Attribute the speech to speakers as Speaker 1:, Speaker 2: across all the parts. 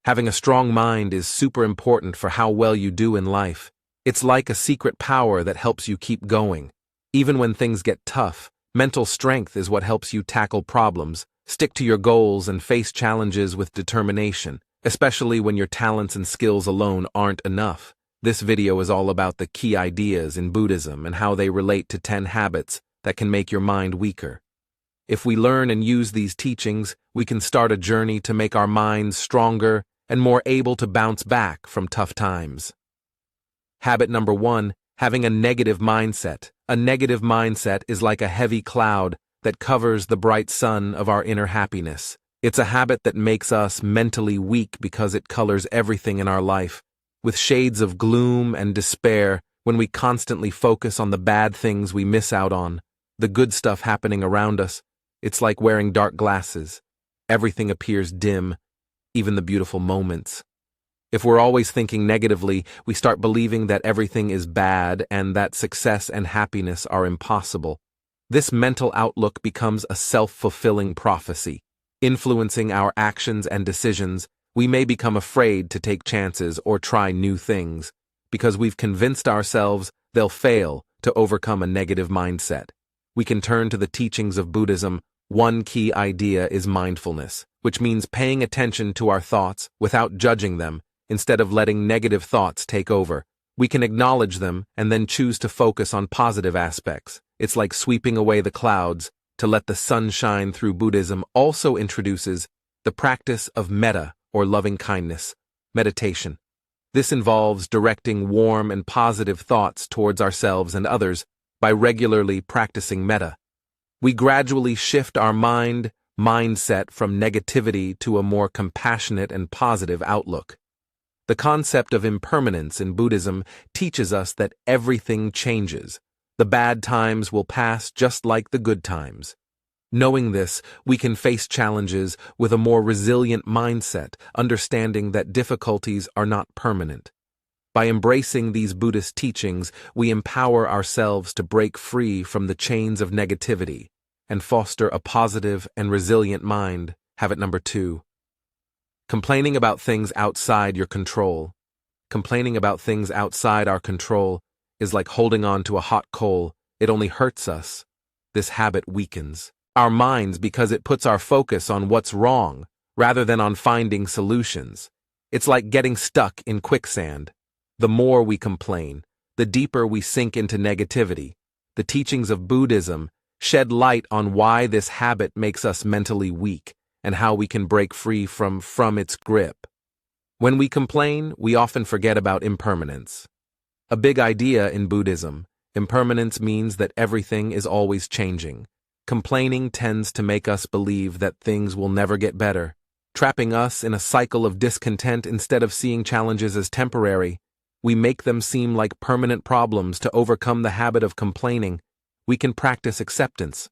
Speaker 1: Having a strong mind is super important for how well you do in life. It's like a secret power that helps you keep going. Even when things get tough, mental strength is what helps you tackle problems, stick to your goals, and face challenges with determination, especially when your talents and skills alone aren't enough. This video is all about the key ideas in Buddhism and how they relate to 10 habits that can make your mind weaker. If we learn and use these teachings, we can start a journey to make our minds stronger and more able to bounce back from tough times. Habit number 1, having a negative mindset. A negative mindset is like a heavy cloud that covers the bright sun of our inner happiness. It's a habit that makes us mentally weak because it colors everything in our life, with shades of gloom and despair. When we constantly focus on the bad things, we miss out on the good stuff happening around us. It's like wearing dark glasses. Everything appears dim, even the beautiful moments. If we're always thinking negatively, we start believing that everything is bad and that success and happiness are impossible. This mental outlook becomes a self-fulfilling prophecy. Influencing our actions and decisions, we may become afraid to take chances or try new things, because we've convinced ourselves they'll fail to overcome a negative mindset. We can turn to the teachings of Buddhism. One key idea is mindfulness, which means paying attention to our thoughts without judging them. Instead of letting negative thoughts take over, we can acknowledge them and then choose to focus on positive aspects. It's like sweeping away the clouds to let the sun shine through. Buddhism also introduces the practice of metta, or loving kindness, meditation. This involves directing warm and positive thoughts towards ourselves and others by regularly practicing metta. We gradually shift our mindset from negativity to a more compassionate and positive outlook. The concept of impermanence in Buddhism teaches us that everything changes. The bad times will pass just like the good times. Knowing this, we can face challenges with a more resilient mindset, understanding that difficulties are not permanent. By embracing these Buddhist teachings, we empower ourselves to break free from the chains of negativity and foster a positive and resilient mind. Habit number 2. Complaining about things outside your control. Complaining about things outside our control is like holding on to a hot coal. It only hurts us. This habit weakens our minds because it puts our focus on what's wrong rather than on finding solutions. It's like getting stuck in quicksand. The more we complain, the deeper we sink into negativity. The teachings of Buddhism shed light on why this habit makes us mentally weak and how we can break free from its grip. When we complain, we often forget about impermanence. A big idea in Buddhism, impermanence means that everything is always changing. Complaining tends to make us believe that things will never get better, trapping us in a cycle of discontent. Instead of seeing challenges as temporary, we make them seem like permanent problems. To overcome the habit of complaining, we can practice acceptance.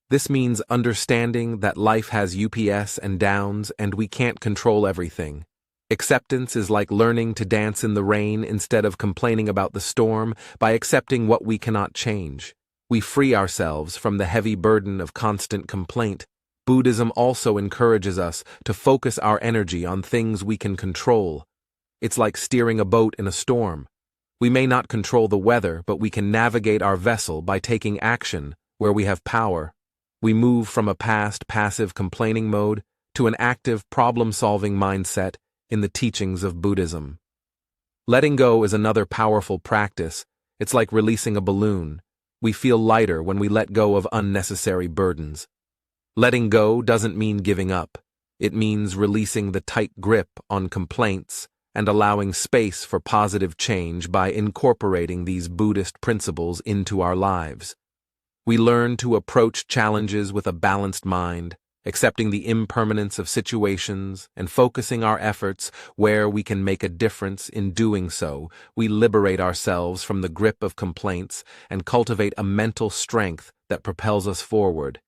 Speaker 1: This means understanding that life has ups and downs and we can't control everything. Acceptance is like learning to dance in the rain instead of complaining about the storm. By accepting what we cannot change, we free ourselves from the heavy burden of constant complaint. Buddhism also encourages us to focus our energy on things we can control. It's like steering a boat in a storm. We may not control the weather, but we can navigate our vessel by taking action where we have power. We move from a past passive complaining mode to an active problem-solving mindset in the teachings of Buddhism. Letting go is another powerful practice. It's like releasing a balloon. We feel lighter when we let go of unnecessary burdens. Letting go doesn't mean giving up. It means releasing the tight grip on complaints and allowing space for positive change. By incorporating these Buddhist principles into our lives, we learn to approach challenges with a balanced mind, accepting the impermanence of situations and focusing our efforts where we can make a difference. In doing so, we liberate ourselves from the grip of complaints and cultivate a mental strength that propels us forward,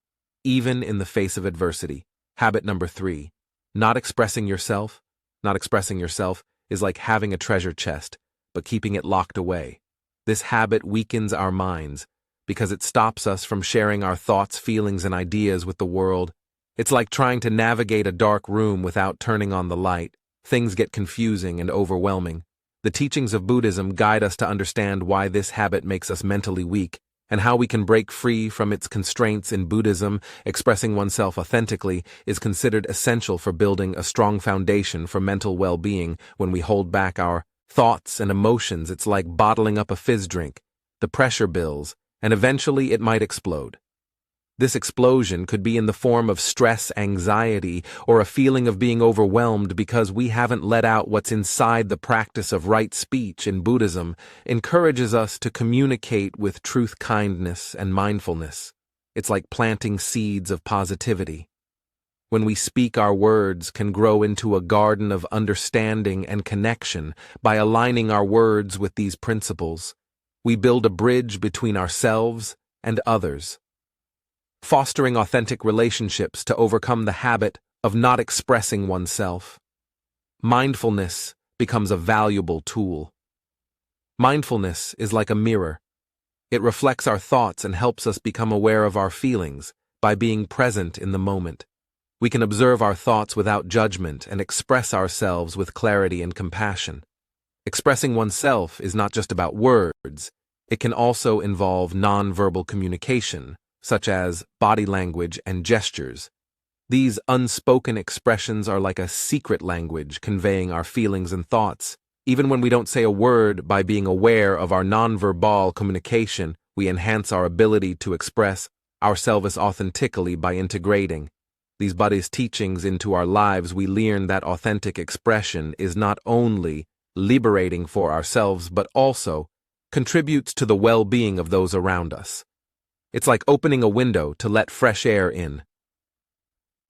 Speaker 1: even in the face of adversity. Habit number 3. Not expressing yourself. Not expressing yourself is like having a treasure chest, but keeping it locked away. This habit weakens our minds because it stops us from sharing our thoughts, feelings, and ideas with the world. It's like trying to navigate a dark room without turning on the light. things get confusing and overwhelming. The teachings of Buddhism guide us to understand why this habit makes us mentally weak, and how we can break free from its constraints. In Buddhism, expressing oneself authentically is considered essential for building a strong foundation for mental well-being. When we hold back our thoughts and emotions, it's like bottling up a fizz drink. The pressure builds, and eventually it might explode. This explosion could be in the form of stress, anxiety, or a feeling of being overwhelmed because we haven't let out what's inside. The practice of right speech in Buddhism encourages us to communicate with truth, kindness, and mindfulness. It's like planting seeds of positivity. When we speak, our words can grow into a garden of understanding and connection. By aligning our words with these principles, we build a bridge between ourselves and others, fostering authentic relationships to overcome the habit of not expressing oneself. Mindfulness becomes a valuable tool. Mindfulness is like a mirror. It reflects our thoughts and helps us become aware of our feelings. By being present in the moment, we can observe our thoughts without judgment and express ourselves with clarity and compassion. Expressing oneself is not just about words. It can also involve nonverbal communication, such as body language and gestures. These unspoken expressions are like a secret language conveying our feelings and thoughts. Even when we don't say a word, by being aware of our nonverbal communication, we enhance our ability to express ourselves authentically. By integrating these Buddhist teachings into our lives, we learn that authentic expression is not only liberating for ourselves but also contributes to the well-being of those around us. It's like opening a window to let fresh air in.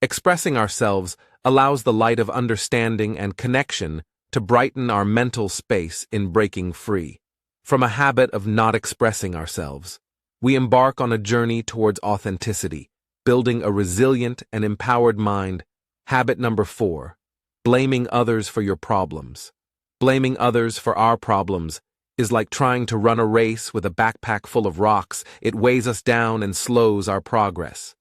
Speaker 1: Expressing ourselves allows the light of understanding and connection to brighten our mental space. In breaking free from a habit of not expressing ourselves, we embark on a journey towards authenticity, building a resilient and empowered mind. Habit number 4: blaming others for your problems. Blaming others for our problems is like trying to run a race with a backpack full of rocks. It weighs us down and slows our progress.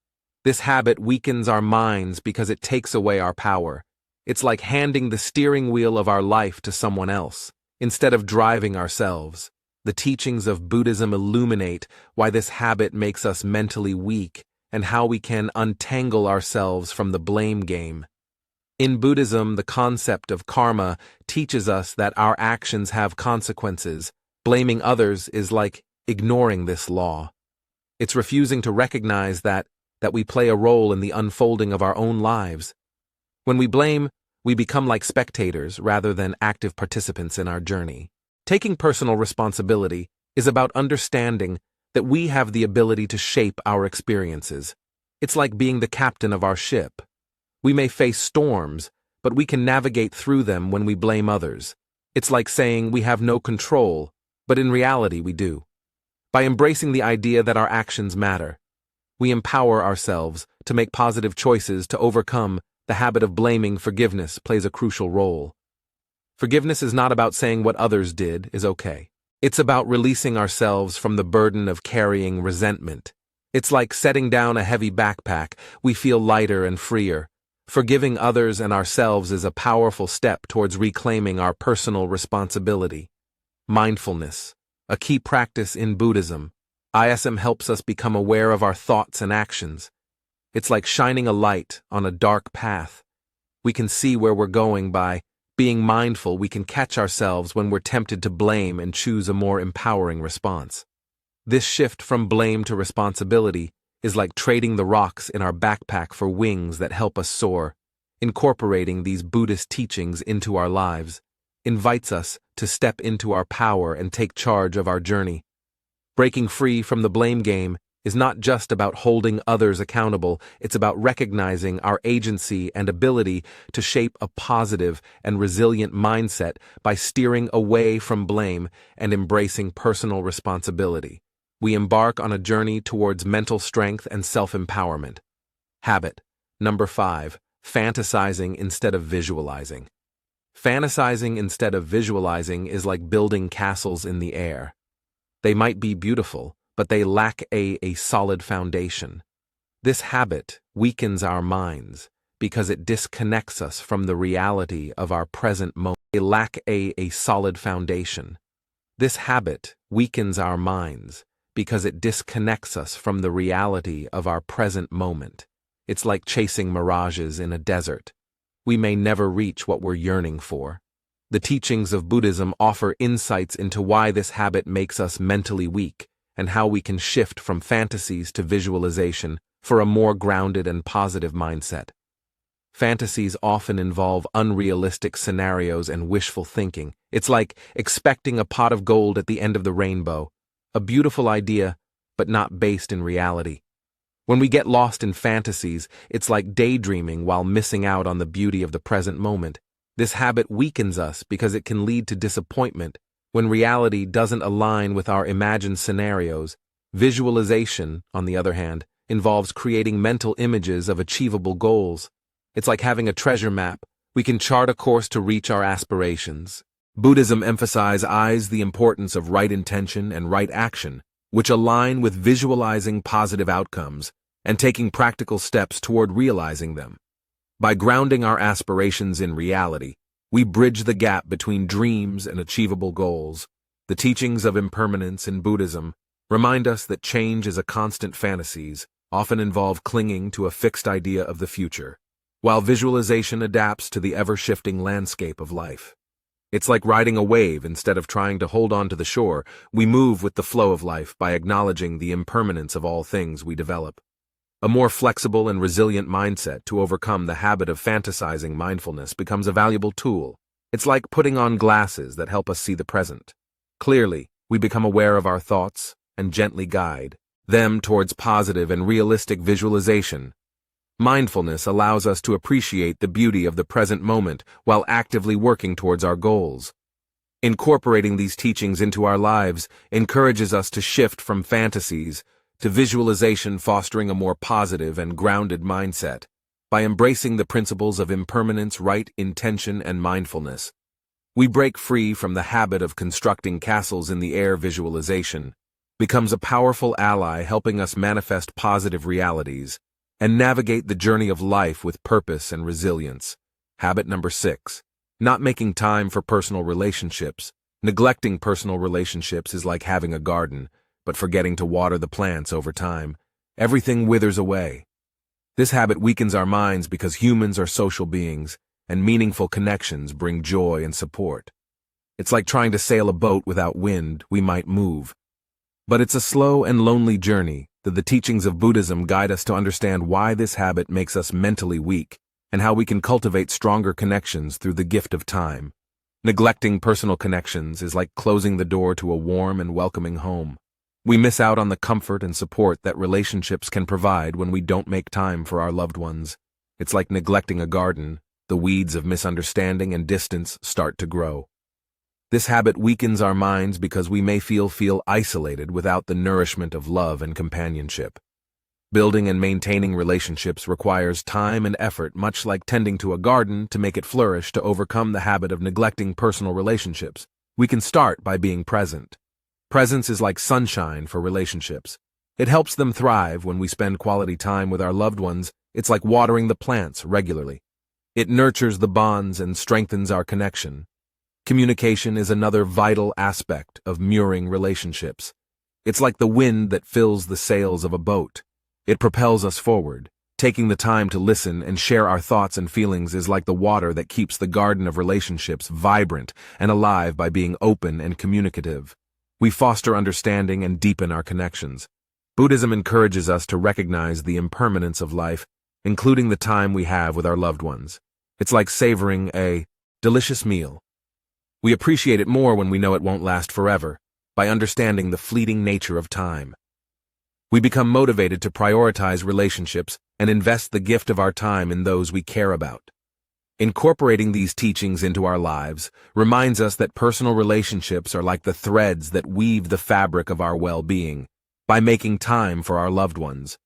Speaker 1: This habit weakens our minds because it takes away our power. It's like handing the steering wheel of our life to someone else, instead of driving ourselves. The teachings of Buddhism illuminate why this habit makes us mentally weak and how we can untangle ourselves from the blame game. In Buddhism, the concept of karma teaches us that our actions have consequences. Blaming others is like ignoring this law. It's refusing to recognize that we play a role in the unfolding of our own lives. When we blame, we become like spectators rather than active participants in our journey. Taking personal responsibility is about understanding that we have the ability to shape our experiences. It's like being the captain of our ship. We may face storms, but we can navigate through them. When we blame others, it's like saying we have no control, but in reality we do. By embracing the idea that our actions matter, we empower ourselves to make positive choices to overcome the habit of blaming. Forgiveness plays a crucial role. Forgiveness is not about saying what others did is okay. It's about releasing ourselves from the burden of carrying resentment. It's like setting down a heavy backpack. We feel lighter and freer. Forgiving others and ourselves is a powerful step towards reclaiming our personal responsibility. Mindfulness, a key practice in Buddhism. ISM helps us become aware of our thoughts and actions. It's like shining a light on a dark path. We can see where we're going. By being mindful, we can catch ourselves when we're tempted to blame and choose a more empowering response. This shift from blame to responsibility is like trading the rocks in our backpack for wings that help us soar. Incorporating these Buddhist teachings into our lives invites us to step into our power and take charge of our journey. Breaking free from the blame game is not just about holding others accountable. It's about recognizing our agency and ability to shape a positive and resilient mindset. By steering away from blame and embracing personal responsibility, we embark on a journey towards mental strength and self-empowerment. Habit number 5: fantasizing instead of visualizing. Fantasizing instead of visualizing is like building castles in the air. They might be beautiful, but they lack a solid foundation. This habit weakens our minds because it disconnects us from the reality of our present moment. They lack a solid foundation. This habit weakens our minds because it disconnects us from the reality of our present moment. It's like chasing mirages in a desert. We may never reach what we're yearning for. The teachings of Buddhism offer insights into why this habit makes us mentally weak and how we can shift from fantasies to visualization for a more grounded and positive mindset. Fantasies often involve unrealistic scenarios and wishful thinking. It's like expecting a pot of gold at the end of the rainbow, a beautiful idea, but not based in reality. When we get lost in fantasies, it's like daydreaming while missing out on the beauty of the present moment. This habit weakens us because it can lead to disappointment when reality doesn't align with our imagined scenarios. Visualization, on the other hand, involves creating mental images of achievable goals. It's like having a treasure map. We can chart a course to reach our aspirations. Buddhism emphasizes the importance of right intention and right action, which align with visualizing positive outcomes and taking practical steps toward realizing them. By grounding our aspirations in reality, we bridge the gap between dreams and achievable goals. The teachings of impermanence in Buddhism remind us that change is a constant. Fantasies often involve clinging to a fixed idea of the future, while visualization adapts to the ever-shifting landscape of life. It's like riding a wave. Instead of trying to hold on to the shore, we move with the flow of life by acknowledging the impermanence of all things we develop. A more flexible and resilient mindset to overcome the habit of fantasizing mindfulness becomes a valuable tool. It's like putting on glasses that help us see the present. Clearly, we become aware of our thoughts and gently guide them towards positive and realistic visualization. Mindfulness allows us to appreciate the beauty of the present moment while actively working towards our goals. Incorporating these teachings into our lives encourages us to shift from fantasies to visualization, fostering a more positive and grounded mindset. By embracing the principles of impermanence, right intention, and mindfulness, we break free from the habit of constructing castles in the air. Visualization becomes a powerful ally, helping us manifest positive realities and navigate the journey of life with purpose and resilience. Habit number 6. Not making time for personal relationships. Neglecting personal relationships is like having a garden, but forgetting to water the plants. Over time, everything withers away. This habit weakens our minds because humans are social beings, and meaningful connections bring joy and support. It's like trying to sail a boat without wind. We might move, but it's a slow and lonely journey. The teachings of Buddhism guide us to understand why this habit makes us mentally weak and how we can cultivate stronger connections through the gift of time. Neglecting personal connections is like closing the door to a warm and welcoming home. We miss out on the comfort and support that relationships can provide when we don't make time for our loved ones. It's like neglecting a garden. The weeds of misunderstanding and distance start to grow. This habit weakens our minds because we may feel isolated without the nourishment of love and companionship. Building and maintaining relationships requires time and effort, much like tending to a garden. To make it flourish, to overcome the habit of neglecting personal relationships, we can start by being present. Presence is like sunshine for relationships. It helps them thrive. When we spend quality time with our loved ones, it's like watering the plants regularly. It nurtures the bonds and strengthens our connection. Communication is another vital aspect of mooring relationships. It's like the wind that fills the sails of a boat. It propels us forward. Taking the time to listen and share our thoughts and feelings is like the water that keeps the garden of relationships vibrant and alive. By being open and communicative, we foster understanding and deepen our connections. Buddhism encourages us to recognize the impermanence of life, including the time we have with our loved ones. It's like savoring a delicious meal. We appreciate it more when we know it won't last forever. By understanding the fleeting nature of time, we become motivated to prioritize relationships and invest the gift of our time in those we care about. Incorporating these teachings into our lives reminds us that personal relationships are like the threads that weave the fabric of our well-being. By making time for our loved ones,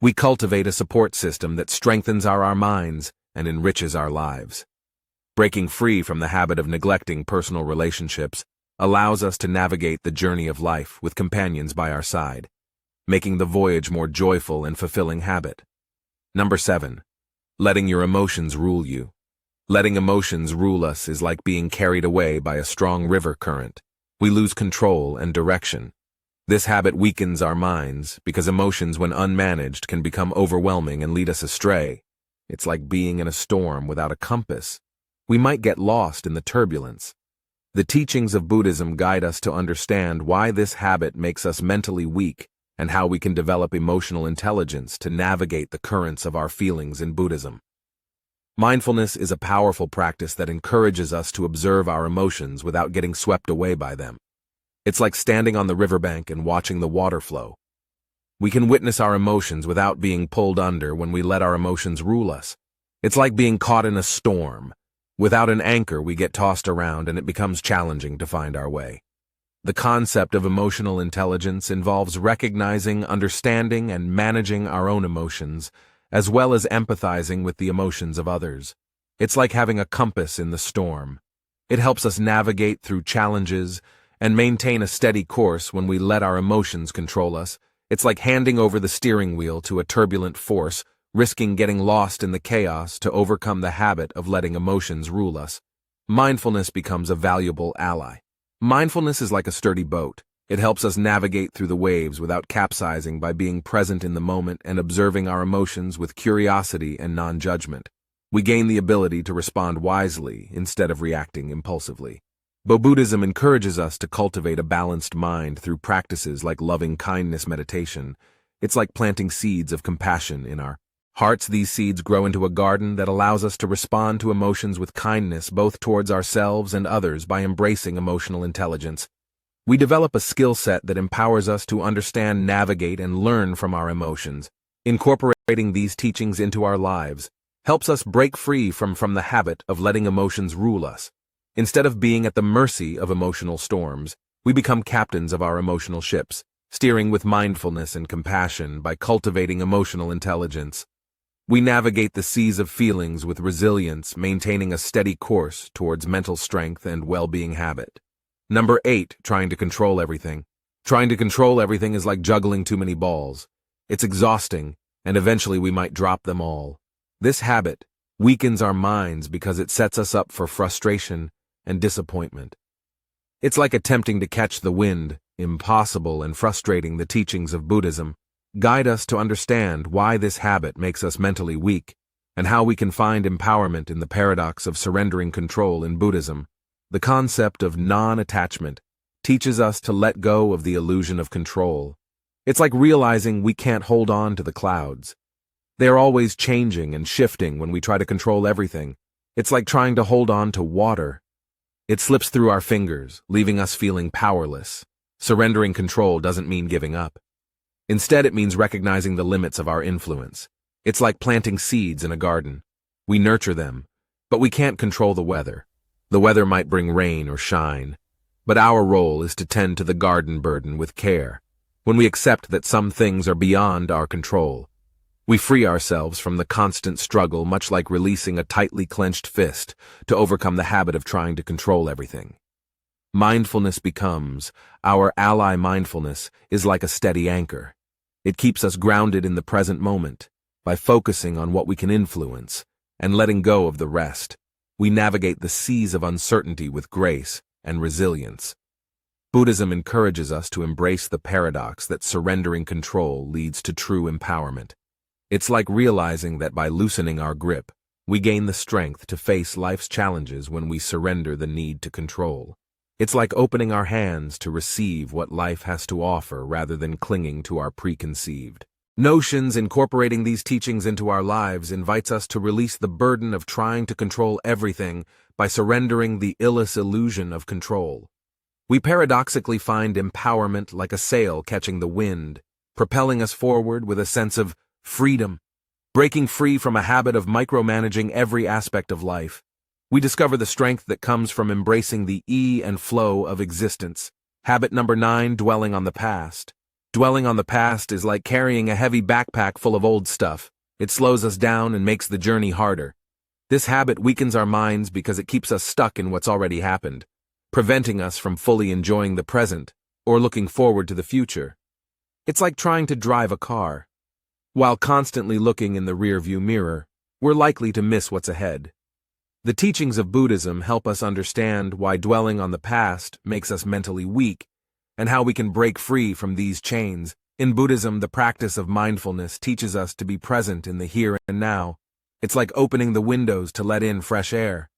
Speaker 1: we cultivate a support system that strengthens our minds and enriches our lives. Breaking free from the habit of neglecting personal relationships allows us to navigate the journey of life with companions by our side, making the voyage more joyful and fulfilling. Habit number 7. letting your emotions rule you. Letting emotions rule us is like being carried away by a strong river current. We lose control and direction. This habit weakens our minds because emotions, when unmanaged, can become overwhelming and lead us astray. It's like being in a storm without a compass. We might get lost in the turbulence. The teachings of Buddhism guide us to understand why this habit makes us mentally weak and how we can develop emotional intelligence to navigate the currents of our feelings in Buddhism. Mindfulness is a powerful practice that encourages us to observe our emotions without getting swept away by them. It's like standing on the riverbank and watching the water flow. We can witness our emotions without being pulled under when we let our emotions rule us. It's like being caught in a storm. Without an anchor, we get tossed around and it becomes challenging to find our way. The concept of emotional intelligence involves recognizing, understanding, and managing our own emotions, as well as empathizing with the emotions of others. It's like having a compass in the storm. It helps us navigate through challenges and maintain a steady course when we let our emotions control us. It's like handing over the steering wheel to a turbulent force, risking getting lost in the chaos to overcome the habit of letting emotions rule us. Mindfulness becomes a valuable ally. Mindfulness is like a sturdy boat. It helps us navigate through the waves without capsizing by being present in the moment and observing our emotions with curiosity and non-judgment. We gain the ability to respond wisely instead of reacting impulsively. Buddhism encourages us to cultivate a balanced mind through practices like loving kindness meditation. It's like planting seeds of compassion in our hearts. These seeds grow into a garden that allows us to respond to emotions with kindness both towards ourselves and others by embracing emotional intelligence. We develop a skill set that empowers us to understand, navigate, and learn from our emotions. Incorporating these teachings into our lives helps us break free from the habit of letting emotions rule us. Instead of being at the mercy of emotional storms, we become captains of our emotional ships, steering with mindfulness and compassion by cultivating emotional intelligence. We navigate the seas of feelings with resilience, maintaining a steady course towards mental strength and well-being habit. Number 8, trying to control everything. Trying to control everything is like juggling too many balls. It's exhausting, and eventually we might drop them all. This habit weakens our minds because it sets us up for frustration and disappointment. It's like attempting to catch the wind, impossible and frustrating. The teachings of Buddhism guide us to understand why this habit makes us mentally weak and how we can find empowerment in the paradox of surrendering control in Buddhism. The concept of non-attachment teaches us to let go of the illusion of control. It's like realizing we can't hold on to the clouds. They are always changing and shifting when we try to control everything. It's like trying to hold on to water. It slips through our fingers, leaving us feeling powerless. Surrendering control doesn't mean giving up. Instead, it means recognizing the limits of our influence. It's like planting seeds in a garden. We nurture them, but we can't control the weather. The weather might bring rain or shine, but our role is to tend to the garden burden with care. When we accept that some things are beyond our control, we free ourselves from the constant struggle, much like releasing a tightly clenched fist to overcome the habit of trying to control everything. Mindfulness becomes our ally. Mindfulness is like a steady anchor. It keeps us grounded in the present moment by focusing on what we can influence and letting go of the rest. We navigate the seas of uncertainty with grace and resilience. Buddhism encourages us to embrace the paradox that surrendering control leads to true empowerment. It's like realizing that by loosening our grip, we gain the strength to face life's challenges when we surrender the need to control. It's like opening our hands to receive what life has to offer rather than clinging to our preconceived notions. Incorporating these teachings into our lives invites us to release the burden of trying to control everything by surrendering the illusion of control. We paradoxically find empowerment like a sail catching the wind, propelling us forward with a sense of freedom. Breaking free from a habit of micromanaging every aspect of life, we discover the strength that comes from embracing the ebb and flow of existence. Habit number 9, dwelling on the past. Dwelling on the past is like carrying a heavy backpack full of old stuff. It slows us down and makes the journey harder. This habit weakens our minds because it keeps us stuck in what's already happened, preventing us from fully enjoying the present or looking forward to the future. It's like trying to drive a car while constantly looking in the rearview mirror. we're likely to miss what's ahead. The teachings of Buddhism help us understand why dwelling on the past makes us mentally weak, and how we can break free from these chains. In Buddhism, the practice of mindfulness teaches us to be present in the here and now. It's like opening the windows to let in fresh air.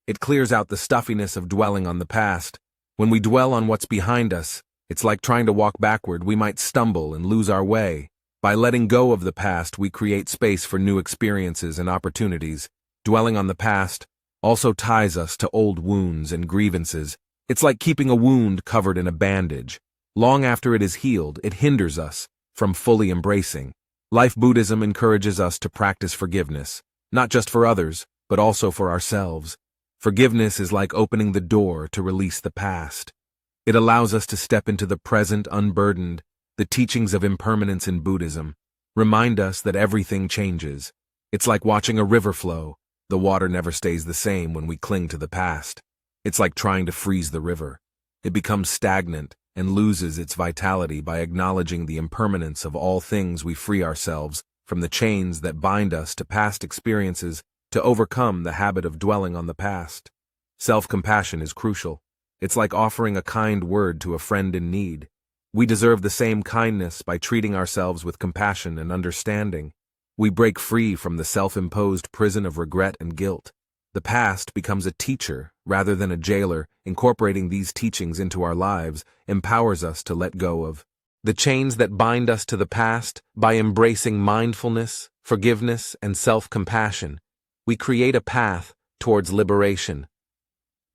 Speaker 1: It clears out the stuffiness of dwelling on the past. When we dwell on what's behind us, it's like trying to walk backward. We might stumble and lose our way. By letting go of the past, we create space for new experiences and opportunities. Dwelling on the past also ties us to old wounds and grievances. It's like keeping a wound covered in a bandage. Long after it is healed, it hinders us from fully embracing. Life Buddhism encourages us to practice forgiveness, not just for others, but also for ourselves. Forgiveness is like opening the door to release the past. It allows us to step into the present unburdened. The teachings of impermanence in Buddhism remind us that everything changes. It's like watching a river flow. The water never stays the same when we cling to the past. It's like trying to freeze the river. It becomes stagnant and loses its vitality. By acknowledging the impermanence of all things, we free ourselves from the chains that bind us to past experiences to overcome the habit of dwelling on the past. Self-compassion is crucial. It's like offering a kind word to a friend in need. We deserve the same kindness by treating ourselves with compassion and understanding. We break free from the self-imposed prison of regret and guilt. The past becomes a teacher rather than a jailer. Incorporating these teachings into our lives empowers us to let go of the chains that bind us to the past. By embracing mindfulness, forgiveness, and self-compassion, we create a path towards liberation.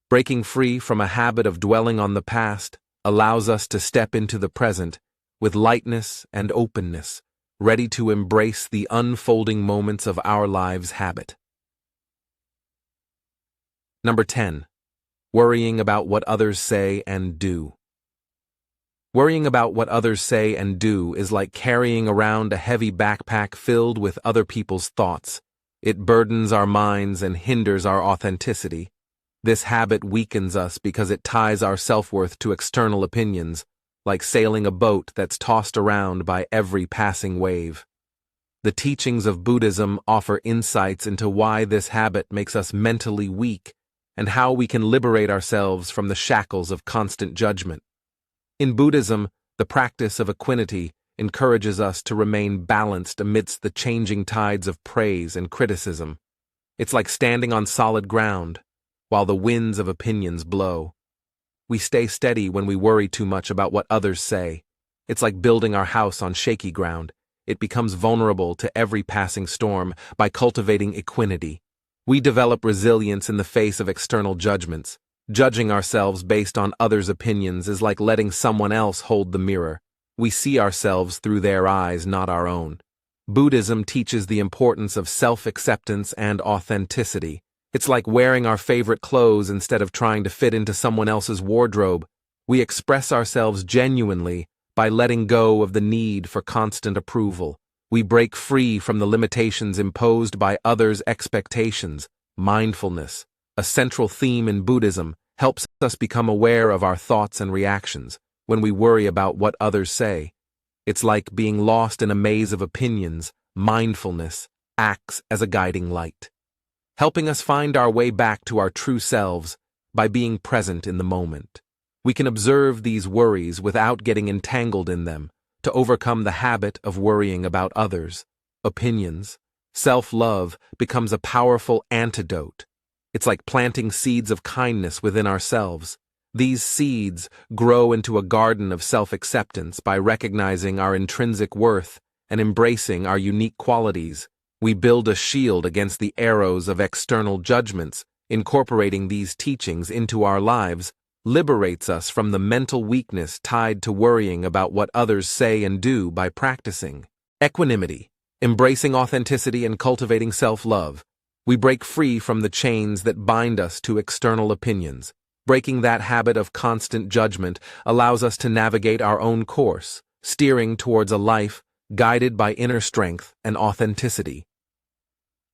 Speaker 1: Breaking free from a habit of dwelling on the past allows us to step into the present with lightness and openness, ready to embrace the unfolding moments of our lives. Habit number 10. Worrying about what others say and do. Worrying about what others say and do is like carrying around a heavy backpack filled with other people's thoughts. It burdens our minds and hinders our authenticity. This habit weakens us because it ties our self-worth to external opinions, like sailing a boat that's tossed around by every passing wave. The teachings of Buddhism offer insights into why this habit makes us mentally weak and how we can liberate ourselves from the shackles of constant judgment. In Buddhism, the practice of equanimity encourages us to remain balanced amidst the changing tides of praise and criticism. It's like standing on solid ground while the winds of opinions blow. We stay steady when we worry too much about what others say. It's like building our house on shaky ground. It becomes vulnerable to every passing storm. By cultivating equanimity, we develop resilience in the face of external judgments. Judging ourselves based on others' opinions is like letting someone else hold the mirror. We see ourselves through their eyes, not our own. Buddhism teaches the importance of self-acceptance and authenticity. It's like wearing our favorite clothes instead of trying to fit into someone else's wardrobe. We express ourselves genuinely by letting go of the need for constant approval. We break free from the limitations imposed by others' expectations. Mindfulness, a central theme in Buddhism, helps us become aware of our thoughts and reactions. When we worry about what others say, it's like being lost in a maze of opinions. Mindfulness acts as a guiding light, helping us find our way back to our true selves. By being present in the moment, we can observe these worries without getting entangled in them. To overcome the habit of worrying about others' opinions, self-love becomes a powerful antidote. It's like planting seeds of kindness within ourselves. These seeds grow into a garden of self-acceptance. By recognizing our intrinsic worth and embracing our unique qualities, we build a shield against the arrows of external judgments. Incorporating these teachings into our lives liberates us from the mental weakness tied to worrying about what others say and do. By practicing equanimity, embracing authenticity, and cultivating self-love, we break free from the chains that bind us to external opinions. Breaking that habit of constant judgment allows us to navigate our own course, steering towards a life guided by inner strength and authenticity.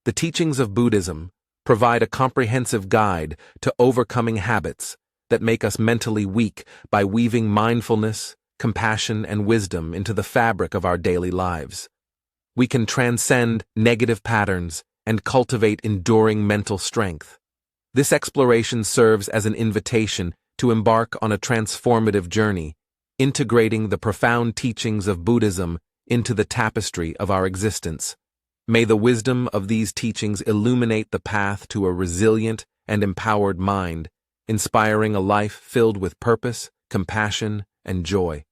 Speaker 1: The teachings of Buddhism provide a comprehensive guide to overcoming habits that make us mentally weak. By weaving mindfulness, compassion, and wisdom into the fabric of our daily lives, we can transcend negative patterns and cultivate enduring mental strength. This exploration serves as an invitation to embark on a transformative journey, integrating the profound teachings of Buddhism into the tapestry of our existence. May the wisdom of these teachings illuminate the path to a resilient and empowered mind, inspiring a life filled with purpose, compassion, and joy.